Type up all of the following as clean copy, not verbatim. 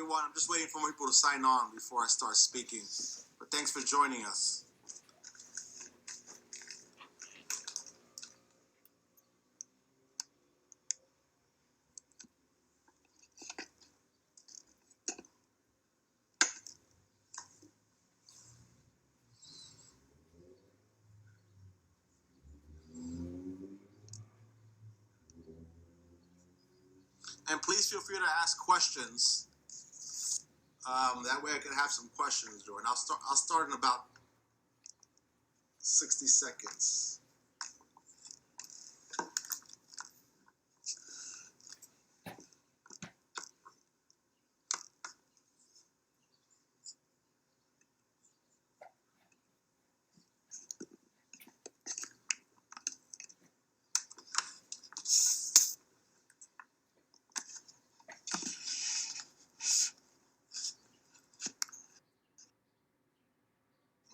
everyone. I'm just waiting for people to sign on before I start speaking. But thanks for joining us. And please feel free to ask questions. That way I can have some questions, Joe. And I'll start in about 60 seconds.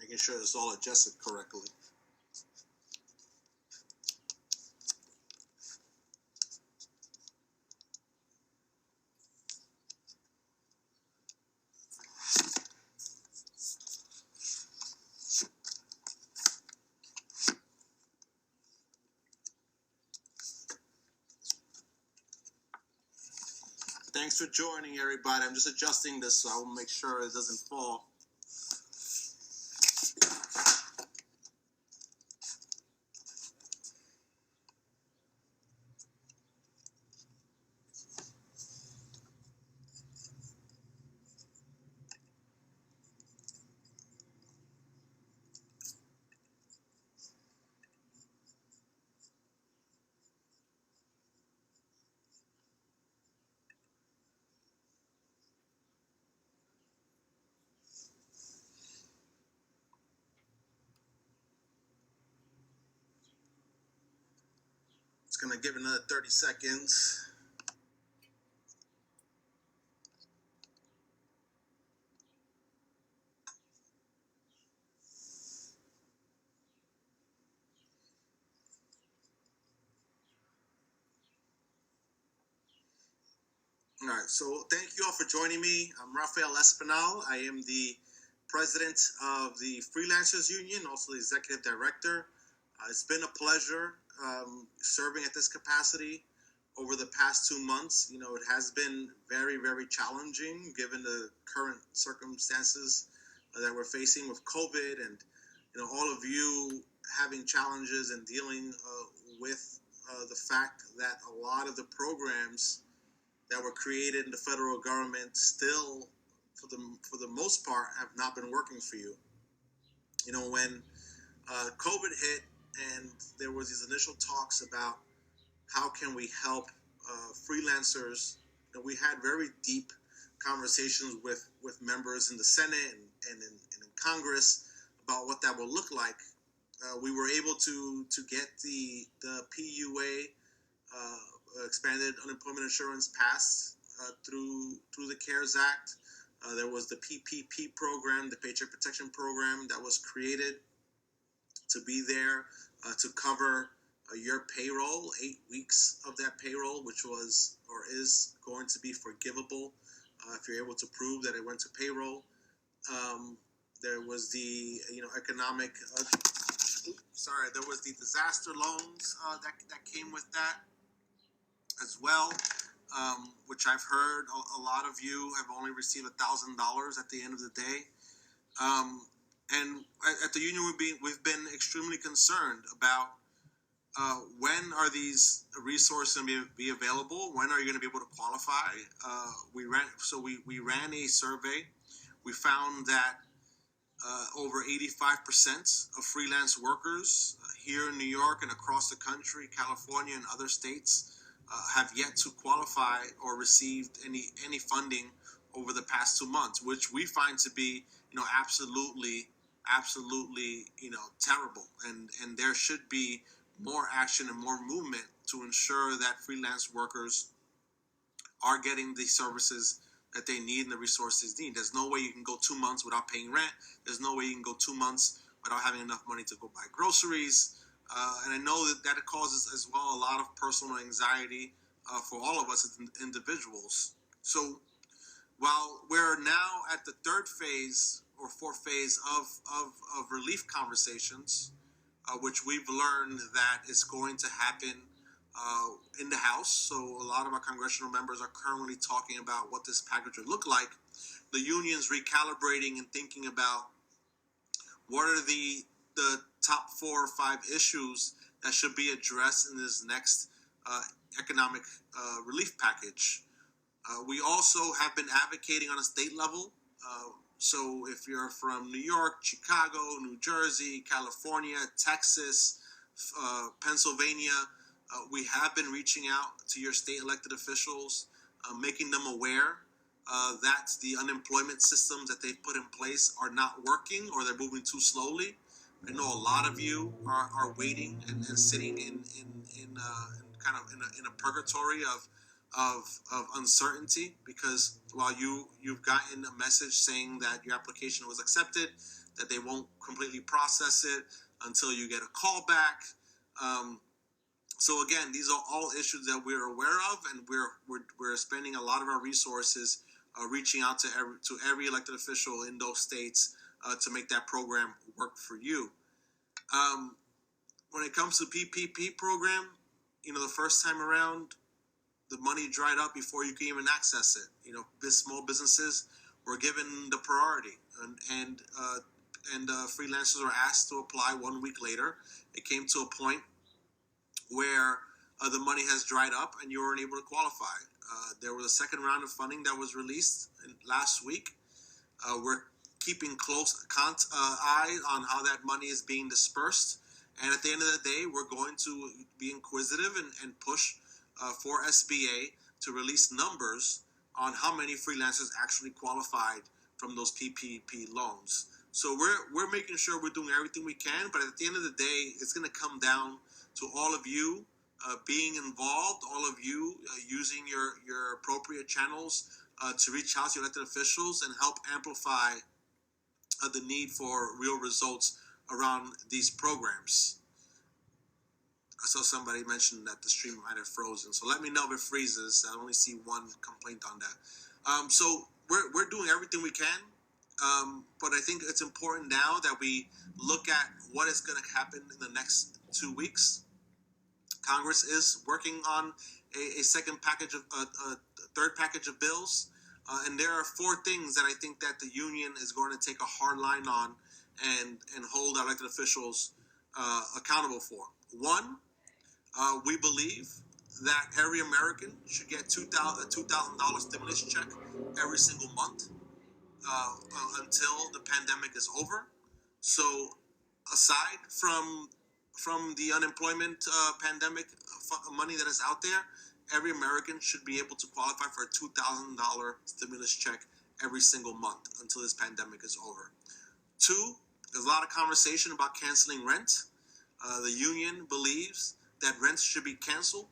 Making sure it's all adjusted correctly. Thanks for joining, everybody. I'm just adjusting this so I will make sure it doesn't fall. It's going to give another 30 seconds. All right, so thank you all for joining me. I'm Rafael Espinal. I am the president of the Freelancers Union, also the executive director. It's been a pleasure serving at this capacity over the past 2 months. You know, it has been very, very challenging given the current circumstances that we're facing with COVID, and you know, all of you having challenges and dealing with the fact that a lot of the programs that were created in the federal government still, for the most part, have not been working for you. You know, when COVID hit and there was these initial talks about how can we help freelancers, you know, we had very deep conversations with members in the Senate and in Congress about what that will look like. We were able to get the PUA, expanded unemployment insurance, passed through the CARES Act. There was the PPP program, the Paycheck Protection Program, that was created to be there to cover your payroll, 8 weeks of that payroll, which was or is going to be forgivable if you're able to prove that it went to payroll. There was the economic. There was the disaster loans that came with that as well, which I've heard a lot of you have only received $1,000 at the end of the day. And at the union, we've been extremely concerned about when are these resources going to be available? When are you going to be able to qualify? We ran a survey. We found that over 85% of freelance workers here in New York and across the country, California and other states, have yet to qualify or received any funding over the past 2 months, which we find to be absolutely terrible. And there should be more action and more movement to ensure that freelance workers are getting the services that they need and the resources need. There's no way you can go 2 months without paying rent. There's no way you can go 2 months without having enough money to go buy groceries. And I know that it causes as well a lot of personal anxiety for all of us as individuals. So While we're now at the third phase or fourth phase of relief conversations, which we've learned that is going to happen in the House. So a lot of our congressional members are currently talking about what this package would look like. The union's recalibrating and thinking about what are the top 4 or 5 issues that should be addressed in this next economic relief package. We also have been advocating on a state level. So if you're from New York, Chicago, New Jersey, California, Texas, Pennsylvania, we have been reaching out to your state elected officials, making them aware that the unemployment systems that they've put in place are not working or they're moving too slowly. I know a lot of you are waiting and sitting in kind of in a purgatory of uncertainty, because while you've gotten a message saying that your application was accepted, that they won't completely process it until you get a call back. So again, these are all issues that we're aware of, and we're spending a lot of our resources reaching out to every elected official in those states to make that program work for you. When it comes to PPP program, the first time around, the money dried up before you can even access it. Small businesses were given the priority, and freelancers were asked to apply 1 week later. It came to a point where the money has dried up and you weren't able to qualify. There was a second round of funding that was released last week. We're keeping close eye on how that money is being dispersed. And at the end of the day, we're going to be inquisitive and push for SBA to release numbers on how many freelancers actually qualified from those PPP loans. So we're making sure we're doing everything we can, but at the end of the day, it's going to come down to all of you being involved, all of you using your appropriate channels to reach out to elected officials and help amplify the need for real results around these programs. I saw somebody mention that the stream might have frozen, so let me know if it freezes. I only see one complaint on that. So we're doing everything we can, but I think it's important now that we look at what is going to happen in the next 2 weeks. Congress is working on a second package of a third package of bills, and there are 4 things that I think that the union is going to take a hard line on and hold elected officials accountable for. One, we believe that every American should get $2,000 stimulus check every single month until the pandemic is over. So aside from the unemployment pandemic money that is out there, every American should be able to qualify for a $2,000 stimulus check every single month until this pandemic is over. 2, there's a lot of conversation about canceling rent. The union believes that rents should be canceled,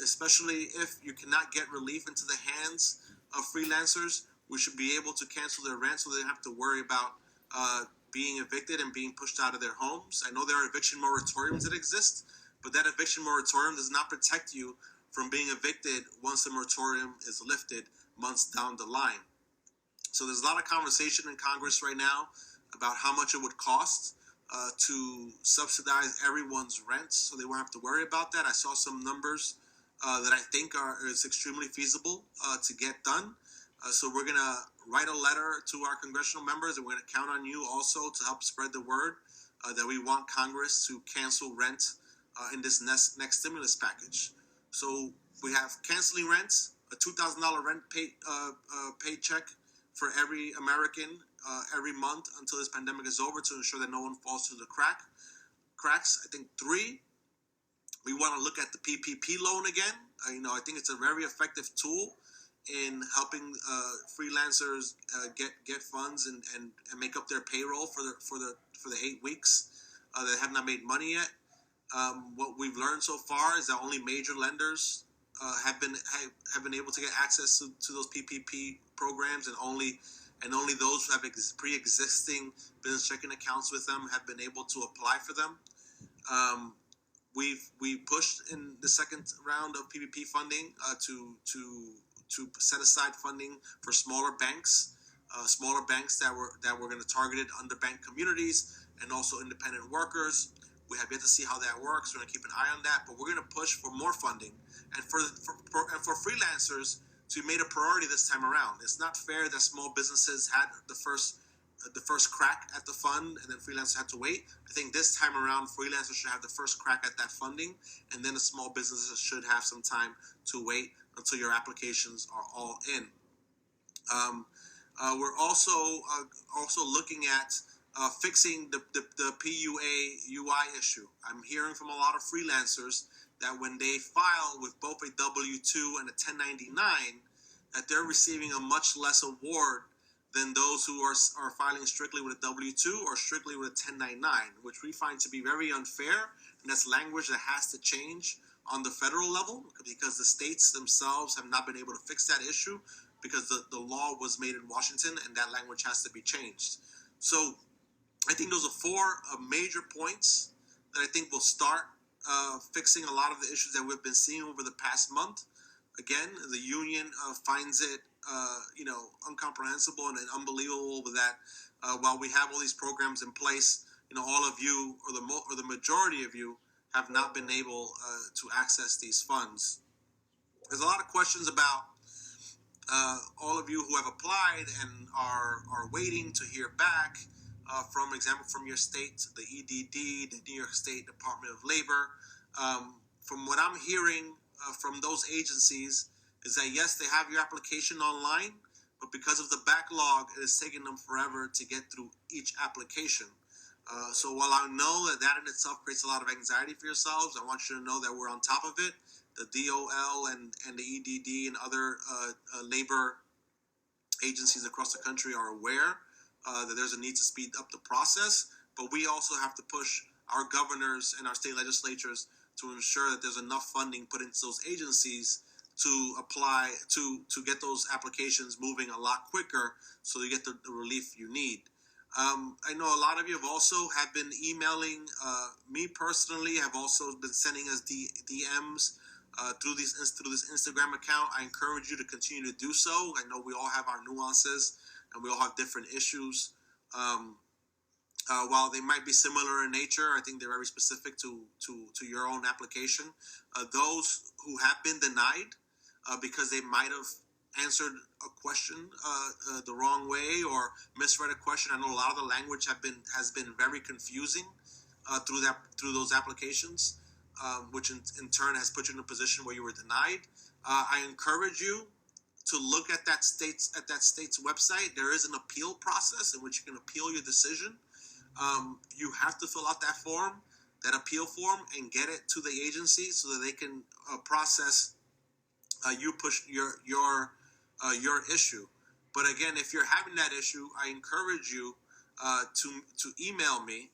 especially if you cannot get relief into the hands of freelancers. We should be able to cancel their rent so they don't have to worry about being evicted and being pushed out of their homes. I know there are eviction moratoriums that exist, but that eviction moratorium does not protect you from being evicted once the moratorium is lifted months down the line. So there's a lot of conversation in Congress right now about how much it would cost to subsidize everyone's rent so they won't have to worry about that. I saw some numbers that I think is extremely feasible to get done. So we're going to write a letter to our congressional members, and we're going to count on you also to help spread the word that we want Congress to cancel rent in this next stimulus package. So we have canceling rent, a $2,000 rent paycheck for every American every month until this pandemic is over to ensure that no one falls through the cracks. I think 3, we want to look at the PPP loan again. I think it's a very effective tool in helping freelancers get funds and make up their payroll for the 8 weeks that have not made money yet. What we've learned so far is that only major lenders have been able to get access to those PPP programs, and only those who have pre-existing business checking accounts with them have been able to apply for them. We pushed in the second round of PPP funding to set aside funding for smaller banks that we're going to target it underbanked communities and also independent workers. We have yet to see how that works. We're going to keep an eye on that, but we're going to push for more funding and for freelancers to be made a priority this time around. It's not fair that small businesses had the first crack at the fund and then freelancers had to wait. I think this time around, freelancers should have the first crack at that funding, and then the small businesses should have some time to wait until your applications are all in. We're also looking at fixing the PUA UI issue. I'm hearing from a lot of freelancers that when they file with both a W-2 and a 1099, that they're receiving a much less award than those who are filing strictly with a W-2 or strictly with a 1099, which we find to be very unfair, and that's language that has to change on the federal level because the states themselves have not been able to fix that issue because the law was made in Washington and that language has to be changed. So I think those are four major points that I think will start fixing a lot of the issues that we've been seeing over the past month. Again, the union finds it incomprehensible and unbelievable that while we have all these programs in place, all of you or the majority of you have not been able to access these funds. There's a lot of questions about all of you who have applied and are waiting to hear back from your state, the EDD, the New York State Department of Labor. From what I'm hearing from those agencies is that yes, they have your application online, but because of the backlog, it is taking them forever to get through each application. So while I know that in itself creates a lot of anxiety for yourselves, I want you to know that we're on top of it. The DOL and the EDD and other labor agencies across the country are aware that there's a need to speed up the process, but we also have to push our governors and our state legislatures to ensure that there's enough funding put into those agencies to apply to get those applications moving a lot quicker so you get the relief you need. I know a lot of you have been emailing me personally, have also been sending us DMs through this Instagram account. I encourage you to continue to do so. I know we all have our nuances and we all have different issues. While they might be similar in nature, I think they're very specific to your own application. Those who have been denied because they might have answered a question the wrong way or misread a question. I know a lot of the language has been very confusing through those applications, which in turn has put you in a position where you were denied. I encourage you to look at that state's website. There is an appeal process in which you can appeal your decision. You have to fill out that appeal form, and get it to the agency so that they can process you push your issue. But again, if you're having that issue, I encourage you to email me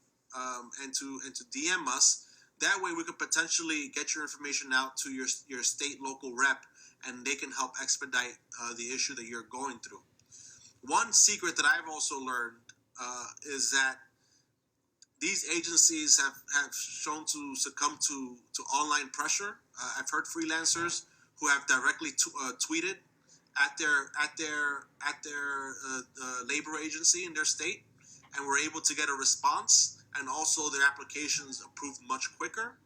and to DM us. That way, we could potentially get your information out to your state local rep, and they can help expedite the issue that you're going through. One secret that I've also learned is that these agencies have shown to succumb to online pressure. I've heard freelancers who have directly tweeted at their labor agency in their state, and were able to get a response, and also their applications approved much quicker.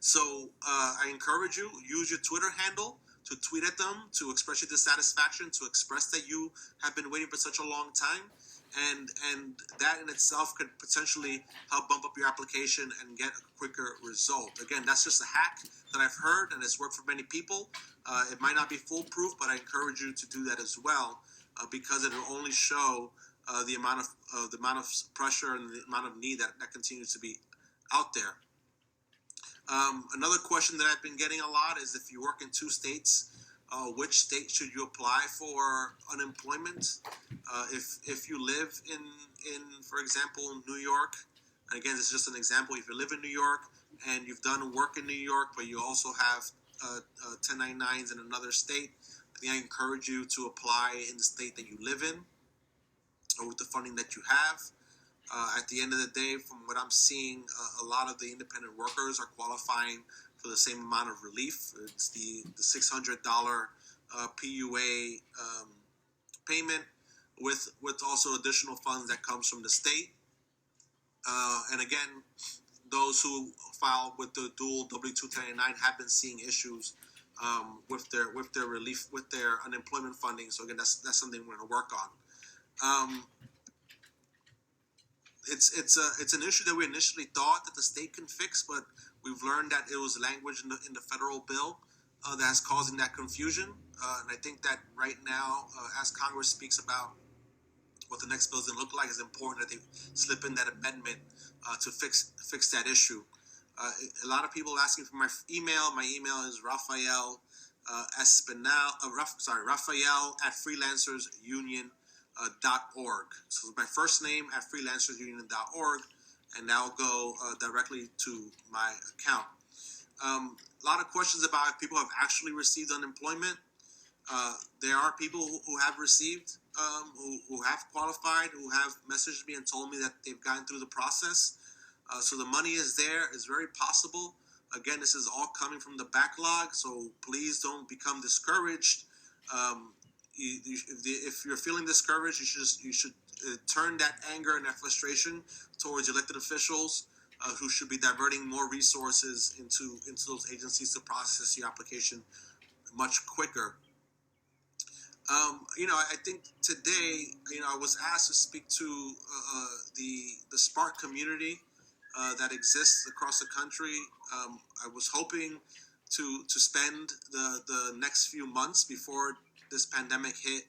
So I encourage you, use your Twitter handle to tweet at them, to express your dissatisfaction, to express that you have been waiting for such a long time. And that in itself could potentially help bump up your application and get a quicker result. Again, that's just a hack that I've heard, and it's worked for many people. It might not be foolproof, but I encourage you to do that as well, because it will only show the amount of pressure and the amount of need that continues to be out there. Another question that I've been getting a lot is, if you work in two states, which state should you apply for unemployment? If you live in, for example, New York, and again, this is just an example. If you live in New York and you've done work in New York, but you also have 1099s in another state, I think I encourage you to apply in the state that you live in, or with the funding that you have. At the end of the day, from what I'm seeing, a lot of the independent workers are qualifying for the same amount of relief. It's the $600 PUA payment with also additional funds that comes from the state. And again, those who file with the dual W-299 have been seeing issues with their relief, with their unemployment funding. So again, that's something we're going to work on. It's an issue that we initially thought that the state can fix, but we've learned that it was language in the federal bill that's causing that confusion. And I think that right now, as Congress speaks about what the next bill is going to look like, it's important that they slip in that amendment to fix that issue. A lot of people asking for my email. My email is Rafael Espinal. Rafael at freelancersunion.org. So my first name at freelancersunion.org, and that'll go directly to my account. A lot of questions about if people have actually received unemployment. There are people who have received, who have qualified, who have messaged me and told me that they've gotten through the process. So the money is there. It's very possible. Again, this is all coming from the backlog, so please don't become discouraged. If you're feeling discouraged, you should turn that anger and that frustration towards elected officials who should be diverting more resources into those agencies to process your application much quicker. I think today, I was asked to speak to the Spark community that exists across the country. I was hoping to spend the next few months before this pandemic hit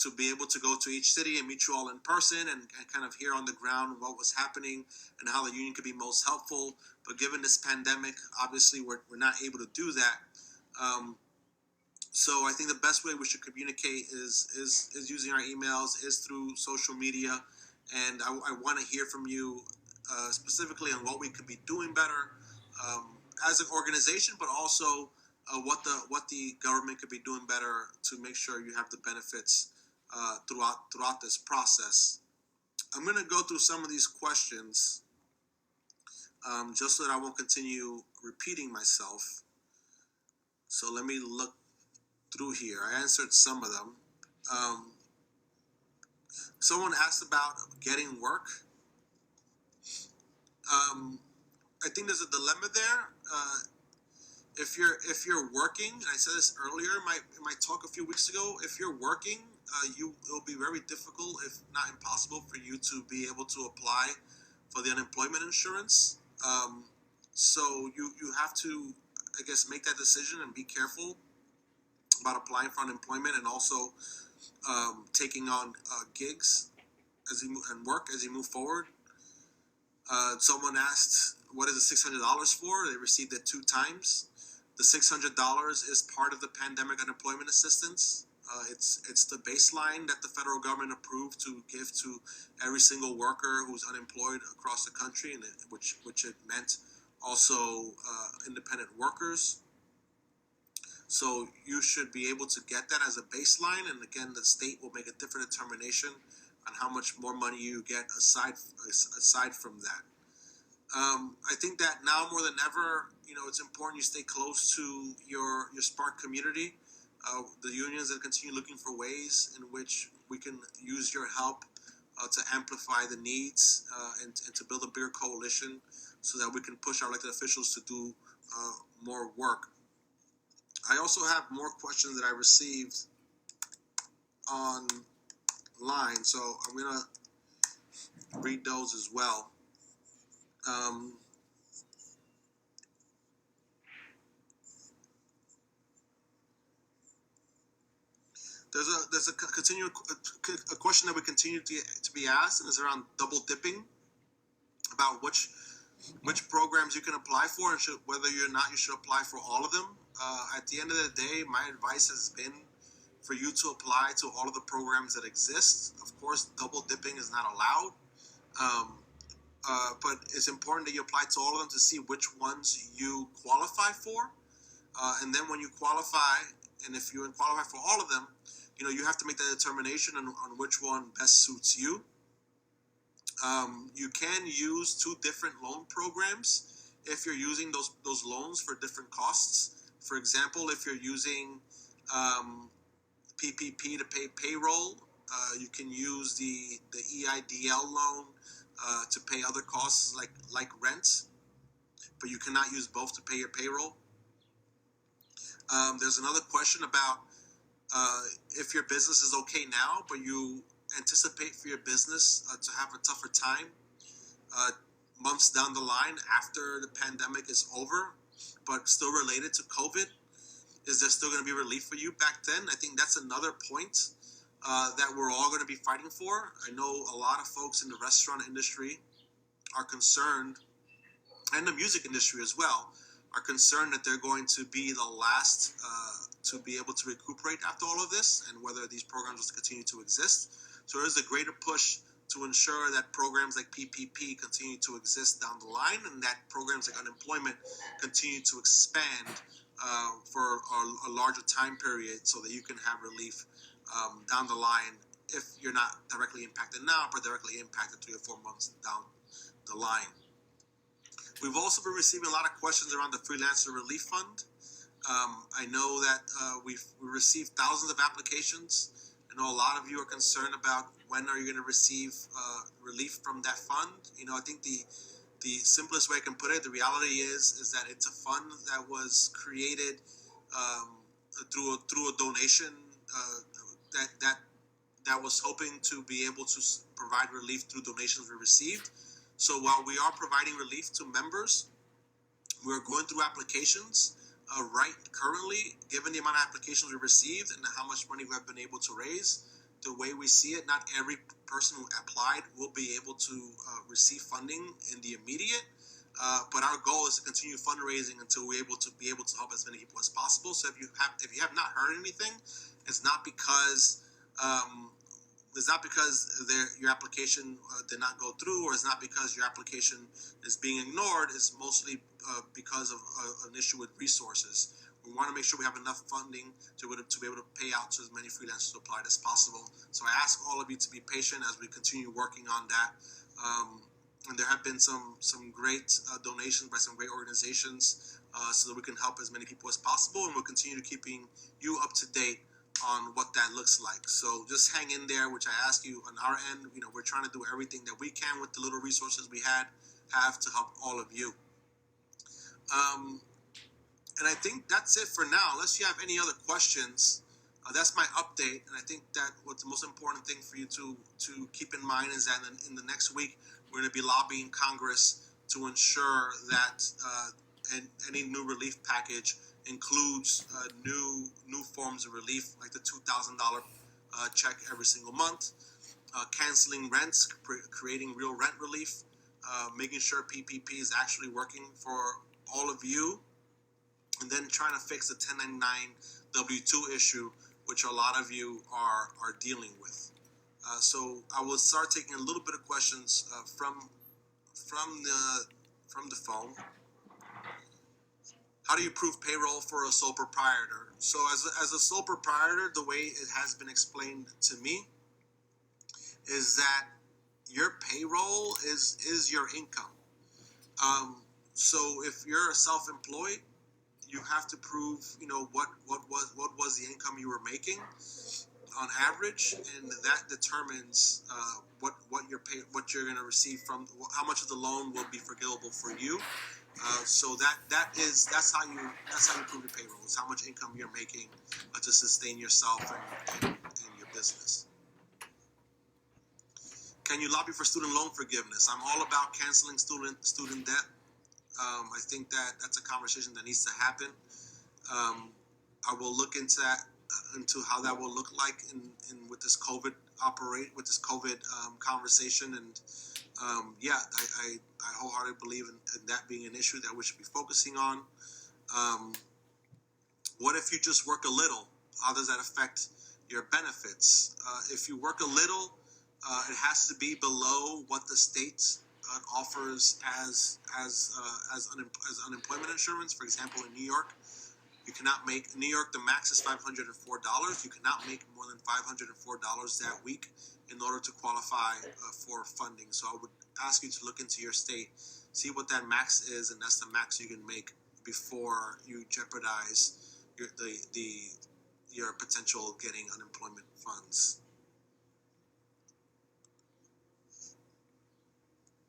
to be able to go to each city and meet you all in person and kind of hear on the ground what was happening and how the union could be most helpful. But given this pandemic, obviously we're not able to do that. So I think the best way we should communicate is using our emails, is through social media, and I want to hear from you specifically on what we could be doing better as an organization, but also what the government could be doing better to make sure you have the benefits throughout this process. I'm going to go through some of these questions just so that I won't continue repeating myself. So let me look through here. I answered some of them. Someone asked about getting work. I think there's a dilemma there. If you're working, and I said this earlier in my talk a few weeks ago, if you're working, it'll be very difficult, if not impossible, for you to be able to apply for the unemployment insurance. So you have to, I guess, make that decision and be careful about applying for unemployment and also taking on gigs and work as you move forward. Someone asked, what is the $600 for? They received it 2 times. The $600 is part of the pandemic unemployment assistance. It's the baseline that the federal government approved to give to every single worker who's unemployed across the country, and which it meant also independent workers. So you should be able to get that as a baseline, and again, the state will make a different determination on how much more money you get aside from that. I think that now more than ever, it's important you stay close to your Spark community. The unions that continue looking for ways in which we can use your help to amplify the needs and to build a bigger coalition so that we can push our elected officials to do more work. I also have more questions that I received online, so I'm going to read those as well. There's a question that we continue to be asked, and is around double dipping, about which programs you can apply for and whether or not you should apply for all of them. At the end of the day, my advice has been for you to apply to all of the programs that exist. Of course, double dipping is not allowed, but it's important that you apply to all of them to see which ones you qualify for. And then when you qualify, and if you qualify for all of them, you have to make that determination on which one best suits you. You can use 2 different loan programs if you're using those loans for different costs. For example, if you're using PPP to pay payroll. You can use the EIDL loan to pay other costs like rent, but you cannot use both to pay your payroll. There's another question about if your business is okay now, but you anticipate for your business to have a tougher time months down the line after the pandemic is over, but still related to COVID. Is there still going to be relief for you back then? I think that's another point that we're all going to be fighting for. I know a lot of folks in the restaurant industry are concerned, and the music industry as well, are concerned that they're going to be the last to be able to recuperate after all of this, and whether these programs will continue to exist. So there's a greater push to ensure that programs like PPP continue to exist down the line, and that programs like unemployment continue to expand for a larger time period, so that you can have relief down the line if you're not directly impacted now, but directly impacted 3 or 4 months down the line. We've also been receiving a lot of questions around the Freelancer Relief Fund. I know that we received thousands of applications. I know a lot of you are concerned about when are you going to receive relief from that fund. I think the simplest way I can put it, the reality is that it's a fund that was created through a donation that was hoping to be able to provide relief through donations we received. So while we are providing relief to members, we're going through applications right currently, given the amount of applications we received and how much money we have been able to raise. The way we see it, not every person who applied will be able to receive funding in the immediate, but our goal is to continue fundraising until we're able to help as many people as possible. So if you have not heard anything, it's not because your application did not go through, or it's not because your application is being ignored. It's mostly because of an issue with resources. We want to make sure we have enough funding to be able to pay out to as many freelancers who applied as possible. So I ask all of you to be patient as we continue working on that. And there have been some great donations by some great organizations so that we can help as many people as possible, and we'll continue keeping you up to date on what that looks like. So just hang in there, which I ask you on our end. We're trying to do everything that we can with the little resources we have to help all of you. And I think that's it for now. Unless you have any other questions, that's my update. And I think that what's the most important thing for you to keep in mind is that in the next week, we're going to be lobbying Congress to ensure that any new relief package includes new forms of relief, like the $2,000 check every single month, canceling rents, creating real rent relief, making sure PPP is actually working for all of you, and then trying to fix the 1099 W-2 issue, which a lot of you are dealing with. So I will start taking a little bit of questions from the phone. How do you prove payroll for a sole proprietor? So as a sole proprietor, the way it has been explained to me is that your payroll is your income. So if you're self-employed, you have to prove, what was the income you were making on average, and that determines what you're going to receive from, how much of the loan will be forgivable for you. So that's how you prove your payroll. It's how much income you're making to sustain yourself and your business. Can you lobby for student loan forgiveness? I'm all about canceling student debt. I think that's a conversation that needs to happen. I will look into how that will look like in with this COVID conversation, and I wholeheartedly believe in that being an issue that we should be focusing on. What if you just work a little? How does that affect your benefits? If you work a little, it has to be below what the state offers as unemployment insurance. For example, in New York, the max is $504. You cannot make more than $504 that week in order to qualify for funding. So I would ask you to look into your state, see what that max is, and that's the max you can make before you jeopardize your potential getting unemployment funds.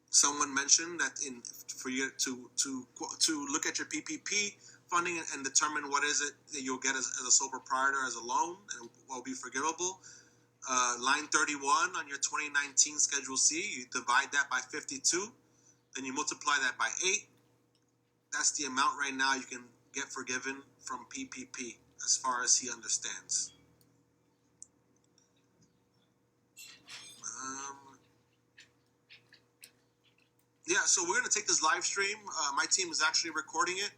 Someone mentioned that for you to look at your PPP funding and determine what is it that you'll get as a sole proprietor as a loan and what will be forgivable. Line 31 on your 2019 Schedule C, you divide that by 52, then you multiply that by 8. That's the amount right now you can get forgiven from PPP, as far as he understands. Yeah, so we're going to take this live stream. My team is actually recording it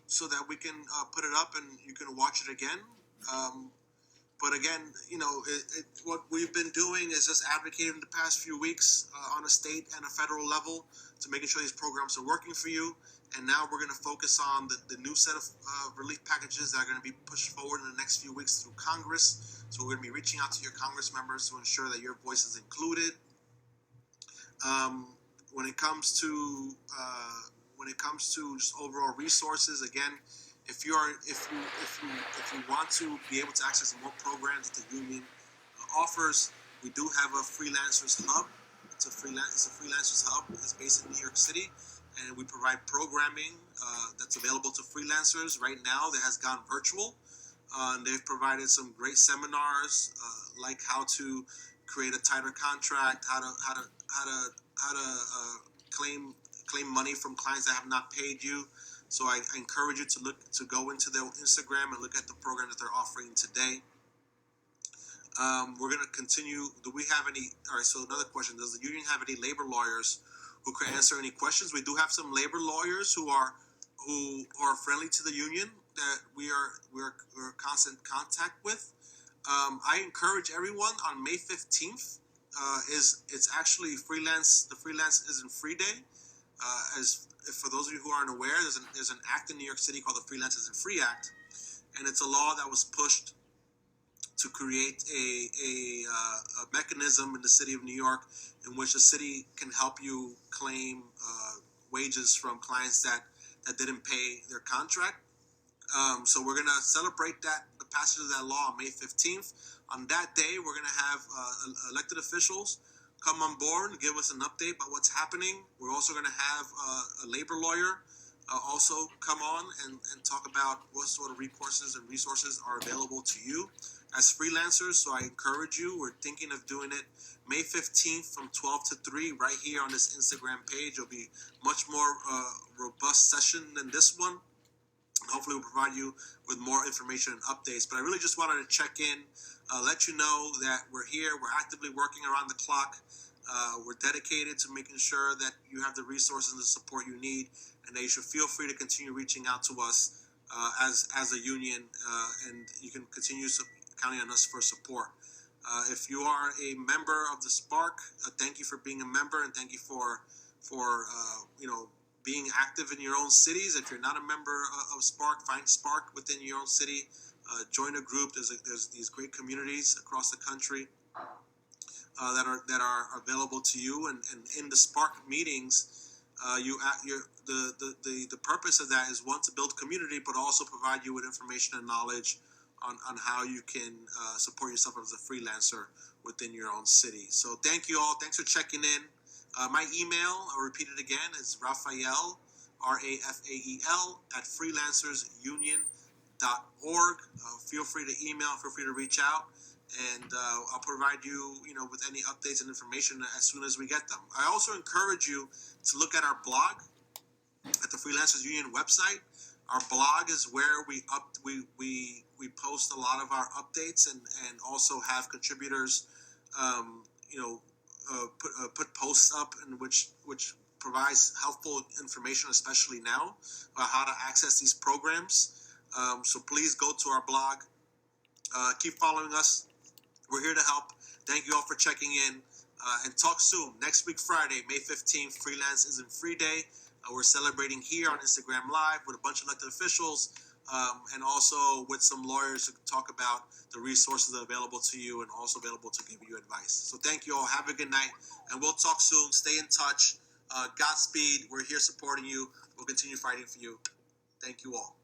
so that we can put it up and you can watch it again. But again, what we've been doing is just advocating the past few weeks on a state and a federal level to making sure these programs are working for you. And now we're going to focus on the new set of relief packages that are going to be pushed forward in the next few weeks through Congress. So we're going to be reaching out to your Congress members to ensure that your voice is included. When it comes to just overall resources, again, if you want to be able to access more programs that the union offers, we do have a freelancers hub. It's a freelancers hub. It's based in New York City, and we provide programming that's available to freelancers right now that has gone virtual. And they've provided some great seminars, like how to create a tighter contract, how to claim money from clients that have not paid you. So I encourage you to go into their Instagram and look at the program that they're offering today. We're going to continue. Do we have any? All right. So another question: does the union have any labor lawyers who can answer any questions? We do have some labor lawyers who are friendly to the union that we're constant contact with. I encourage everyone on May 15th. It's actually the Freelance Isn't Free Day. For those of you who aren't aware, there's an act in New York City called the Freelance Isn't Free Act, and it's a law that was pushed to create a mechanism in the city of New York in which the city can help you claim wages from clients that didn't pay their contract. So we're going to celebrate the passage of that law on May 15th. On that day, we're going to have elected officials come on board and give us an update about what's happening. We're also going to have a labor lawyer also come on and talk about what sort of recourses and resources are available to you as freelancers. So I encourage you. We're thinking of doing it May 15th from 12 to 3 right here on this Instagram page. It'll be much more robust session than this one. Hopefully we'll provide you with more information and updates. But I really just wanted to check in, let you know that we're here. We're actively working around the clock. We're dedicated to making sure that you have the resources and the support you need, and that you should feel free to continue reaching out to us as a union, and you can continue counting on us for support. If you are a member of the Spark, thank you for being a member, and thank you for being active in your own cities. If you're not a member of Spark, find Spark within your own city. Join a group. There's these great communities across the country that are available to you. And in the Spark meetings, the purpose of that is, one, to build community, but also provide you with information and knowledge on how you can support yourself as a freelancer within your own city. So thank you all. Thanks for checking in. My email, I'll repeat it again, is Rafael, Rafael, at freelancersunion.org. Feel free to email, feel free to reach out, and I'll provide you, with any updates and information as soon as we get them. I also encourage you to look at our blog at the Freelancers Union website. Our blog is where we post a lot of our updates and also have contributors, put posts up in which provides helpful information, especially now, about how to access these programs. So please go to our blog. Keep following us. We're here to help. Thank you all for checking in. And talk soon. Next week, Friday, May 15th, Freelance Isn't Free Day. We're celebrating here on Instagram Live with a bunch of elected officials, and also with some lawyers to talk about the resources that are available to you and also available to give you advice. So thank you all. Have a good night, and we'll talk soon. Stay in touch. Godspeed. We're here supporting you. We'll continue fighting for you. Thank you all.